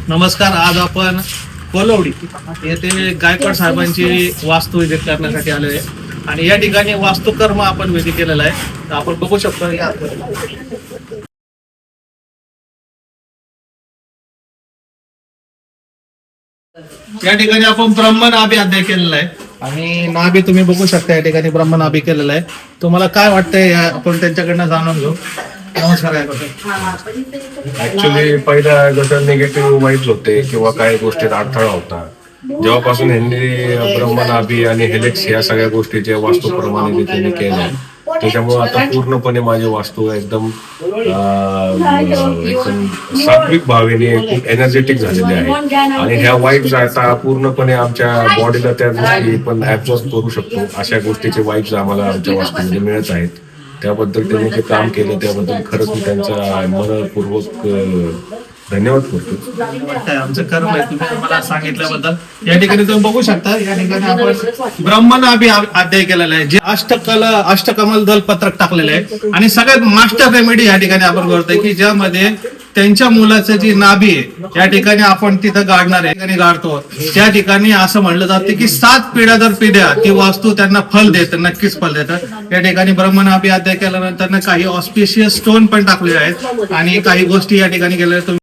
नमस्कार. आज आपण कोलवडी येथे गायकवाड साहेबांची वास्तू विजिट करण्यासाठी आलेले आहे आणि या ठिकाणी वास्तुकर्म आपण विधी केलेला आहे. तर आपण बघू शकतो या ठिकाणी आपण ब्रह्मनाभी अध्याय केलेला आहे आणि नाभी तुम्ही बघू शकता. या ठिकाणी ब्रह्मनाभी केलेला आहे. तुम्हाला काय वाटतंय आपण त्यांच्याकडनं जाणून घेऊ. नमस्कार. ऍक्च्युली पहिला जसं निगेटिव्ह वाईब्स होते किंवा काही गोष्टीत अडथळा होता, जेव्हापासून ह्यांनी ब्रह्मनाभी आणि हेलेक्स या सगळ्या गोष्टीच्या वास्तूप्रमाणे त्यांनी केल्या, त्याच्यामुळे आता पूर्णपणे माझी वास्तू एकदम सात्विक भावेने खूप एनर्जेटिक झालेली आहे आणि ह्या वाईब्स आता पूर्णपणे आमच्या बॉडीला त्या गोष्टी पण ऍब्झॉर्ब करू शकतो. अशा गोष्टीचे वाईब्स आम्हाला आमच्या वास्तूमध्ये मिळत आहेत. त्याबद्दल त्यांनी जे काम केलं त्याबद्दल खरंच मी त्यांचा मनपूर्वक धन्यवाद करतो. आमचं कर्म आहे तुम्ही मला सांगितल्याबद्दल. या ठिकाणी तुम्ही बघू शकता. या ठिकाणी आपण ब्रह्मनाभी अध्याय केलेला आहे, जे अष्टकमल दल पत्रक टाकलेलं आहे आणि सगळ्यात मास्टर रेमेडी या ठिकाणी आपण करतोय की ज्यामध्ये त्यांच्या मुलाचं जी नाभी आहे या ठिकाणी आपण तिथं गाडणार आहे गाडतो. त्या ठिकाणी असं म्हणलं जातं की 7 पिढ्या दर पिढ्या ती वास्तू त्यांना फल देत, नक्कीच फल देतात. या ठिकाणी ब्रह्मनाभी अध्याय केल्यानंतर काही ऑस्पिशियस स्टोन पण टाकलेले आहेत आणि काही गोष्टी या ठिकाणी केलेल्या.